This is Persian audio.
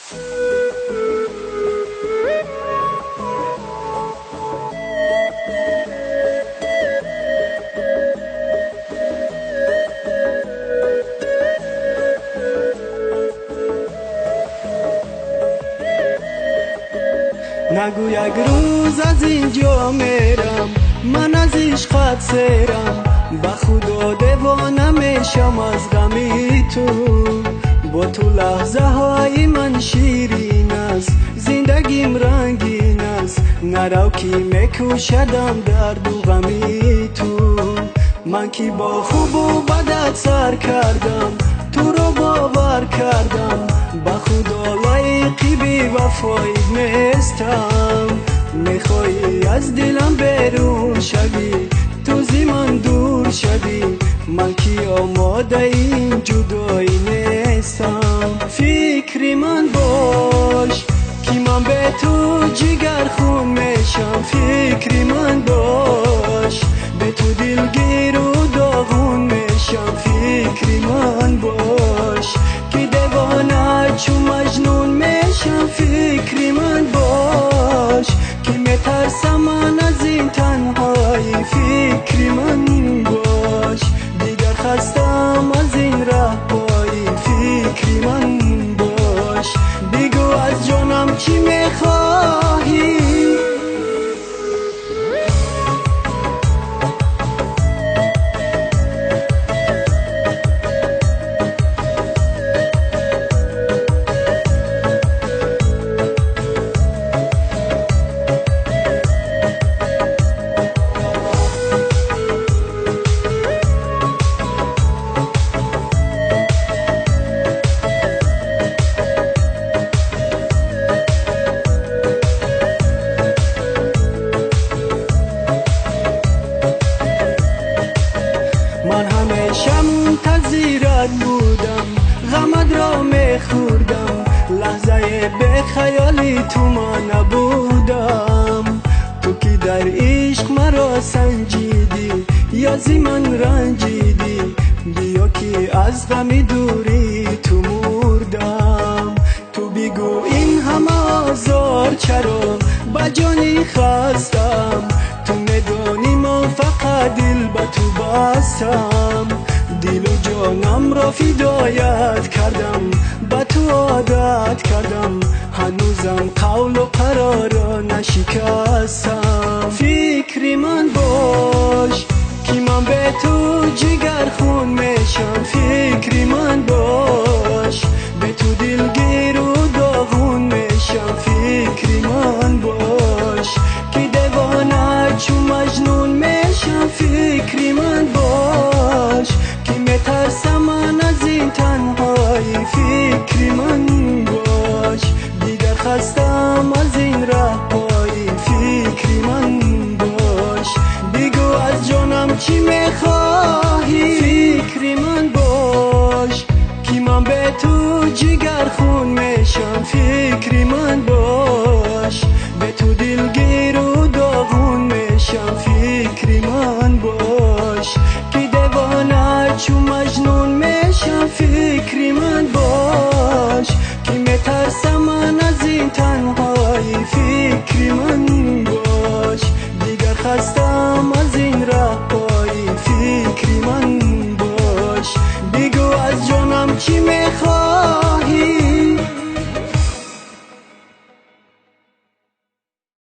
نگو یک روز از اینجا میرم، من از عشقت سیرم، به خدا دیوانه میشم از غمی تو. با تو لحظه های من شیرین است، زندگیم رنگین است، نرو کی میکشدم درد و غمی تو. من کی با خوب و بدت سر کردم، تو رو باور کردم، به خدا لایقی بی وفایی نیستم. میخوایی از دلم بیرون شوی، تو زی من دور شوی، من کی آماده این جدایی نیستم. فکری من باش که من به تو جگر خون میشم، فکری من باش به تو دلگیر و داغون میشم، فکری من باش که دیوانه چو مجنون میشم، فکری من باش که میترسم من از این تنهایی، فکری من باش دیگر خستم از این رهبایی، فکری من باش بگو از جانم چی میخواهی. من همیشه منتظرت بودم، غمت را میخوردم، لحظه به خیالی تو ما نبودم. تو که در عشق مرا سنجیدی، یا زی من رنجیدی، بیا که از غم دوری تو مردم. تو بگو این همه آزار چرا، با جانی خستم، تو میدانی من فقط دل به تو بستم، دل و جانم را فدایت کردم، به تو عادت کردم، هنوزم قول و قرار را نشکستم. فکری من باش که من به تو جگر خون میشم، فکری من باش به تو دلگیر و داغون میشم، فکری من باش که دیوانه چو مجنون میشم، فکری من باش که میترسم من از این تنهایی، فکری من باش دیگر خستم از این رهبایی، فکری من باش بگو از جانم چی میخواهی. فکری من باش که من به تو جگر خون میشم، فکری من باش